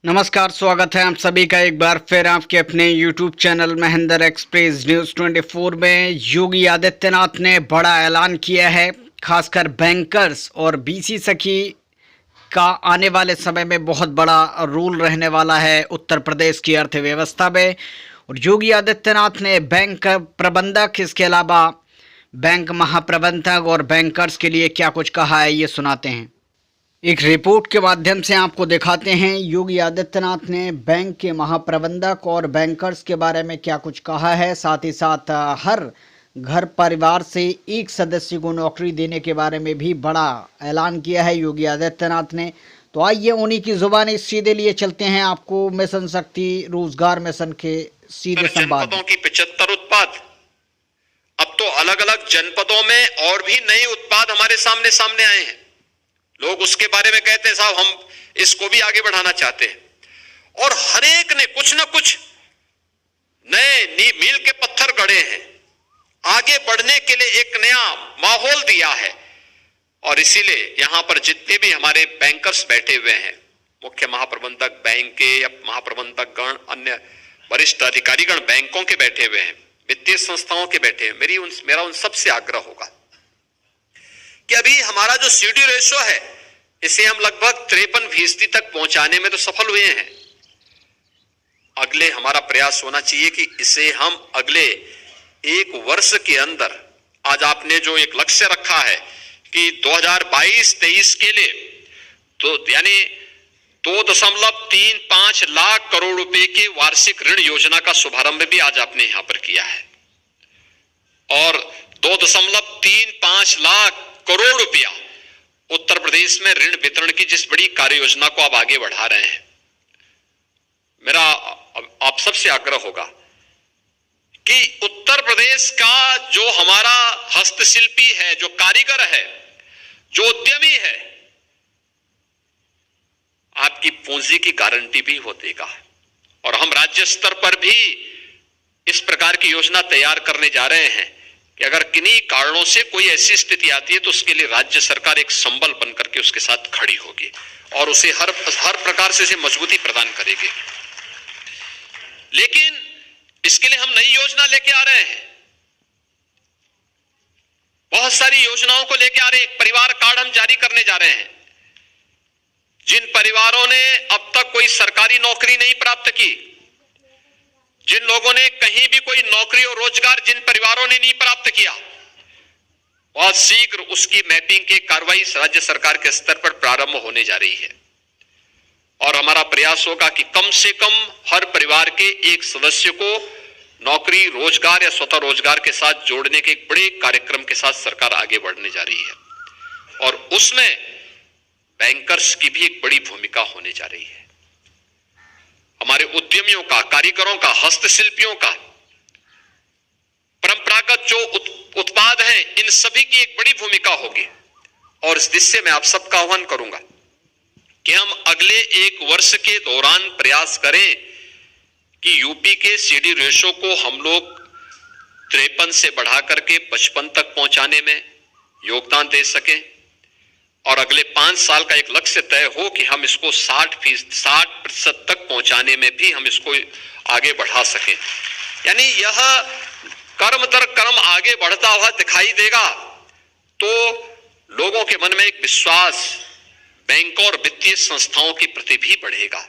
नमस्कार, स्वागत है आप सभी का एक बार फिर आपके अपने YouTube channel Mahendra express news 24 में। योगी आदित्यनाथ ने बड़ा ऐलान किया है, खासकर बैंकर्स और बीसी सखी का आने वाले समय में बहुत बड़ा रोल रहने वाला है उत्तर प्रदेश की अर्थव्यवस्था में। और योगी आदित्यनाथ ने बैंक प्रबंधक, इसके अलावा बैंक महाप्रबंधक और बैंकर्स के लिए क्या कुछ कहा है, ये सुनाते हैं। एक रिपोर्ट के माध्यम से आपको दिखाते हैं योगी आदित्यनाथ ने बैंक के महाप्रबंधक और बैंकर्स के बारे में क्या कुछ कहा है। साथ ही साथ हर घर परिवार से एक सदस्य को नौकरी देने के बारे में भी बड़ा ऐलान किया है योगी आदित्यनाथ ने। तो आइए उन्हीं की जुबानी सीधे लिए चलते हैं आपको मिशन शक्ति रोजगार मिशन के सीधे संवाद। जनपदों की 75 उत्पाद, अब तो अलग अलग जनपदों में और भी नए उत्पाद हमारे सामने आए हैं। लोग उसके बारे में कहते हैं साहब हम इसको भी आगे बढ़ाना चाहते हैं, और हर एक ने कुछ ना कुछ नए मील के पत्थर गढ़े हैं, आगे बढ़ने के लिए एक नया माहौल दिया है। और इसीलिए यहां पर जितने भी हमारे बैंकर्स बैठे हुए हैं, मुख्य महाप्रबंधक बैंक के या महाप्रबंधक गण, अन्य वरिष्ठ अधिकारीगण बैंकों के बैठे हुए हैं, वित्तीय संस्थाओं के बैठे हैं, मेरा उन सबसे आग्रह होगा कि अभी हमारा जो सीडी रेशो है इसे हम लगभग 53% तक पहुंचाने में तो सफल हुए हैं। अगले हमारा प्रयास होना चाहिए कि इसे हम अगले एक वर्ष के अंदर, आज आपने जो एक लक्ष्य रखा है कि 2022-23 के लिए तो यानी 2.35 लाख करोड़ रुपए के वार्षिक ऋण योजना का शुभारंभ भी आज आपने यहां पर किया है, और 2.35 लाख करोड़ रुपया उत्तर प्रदेश में ऋण वितरण की जिस बड़ी कार्य योजना को आप आगे बढ़ा रहे हैं, मेरा आप सबसे आग्रह होगा कि उत्तर प्रदेश का जो हमारा हस्तशिल्पी है, जो कारीगर है, जो उद्यमी है, आपकी पूंजी की गारंटी भी हो देगा। और हम राज्य स्तर पर भी इस प्रकार की योजना तैयार करने जा रहे हैं कि अगर किन्हीं कारणों से कोई ऐसी स्थिति आती है तो उसके लिए राज्य सरकार एक संबल बनकर के उसके साथ खड़ी होगी और उसे हर प्रकार से मजबूती प्रदान करेगी। लेकिन इसके लिए हम नई योजना लेके आ रहे हैं, बहुत सारी योजनाओं को लेके आ रहे हैं। एक परिवार कार्ड हम जारी करने जा रहे हैं। जिन परिवारों ने अब तक कोई सरकारी नौकरी नहीं प्राप्त की, जिन लोगों ने कहीं भी कोई नौकरी और रोजगार जिन परिवारों ने नहीं प्राप्त किया, बहुत शीघ्र उसकी मैपिंग की कार्रवाई राज्य सरकार के स्तर पर प्रारंभ होने जा रही है। और हमारा प्रयास होगा कि कम से कम हर परिवार के एक सदस्य को नौकरी, रोजगार या स्वतः रोजगार के साथ जोड़ने के एक बड़े कार्यक्रम के साथ सरकार आगे बढ़ने जा रही है, और उसमें बैंकर्स की भी एक बड़ी भूमिका होने जा रही है। हमारे उद्यमियों का, कारीगरों का, हस्तशिल्पियों का, परंपरागत जो उत्पाद हैं, इन सभी की एक बड़ी भूमिका होगी। और इस दिशा में आप सबका आह्वान करूंगा कि हम अगले एक वर्ष के दौरान प्रयास करें कि यूपी के सीडी रेशो को हम लोग 53 से बढ़ा करके 55 तक पहुंचाने में योगदान दे सकें, और अगले 5 साल का एक लक्ष्य तय हो कि हम इसको 60% तक पहुंचाने में भी हम इसको आगे बढ़ा सकें। यानी यह कर्म दर कर्म आगे बढ़ता हुआ दिखाई देगा तो लोगों के मन में एक विश्वास बैंकों और वित्तीय संस्थाओं के प्रति भी बढ़ेगा।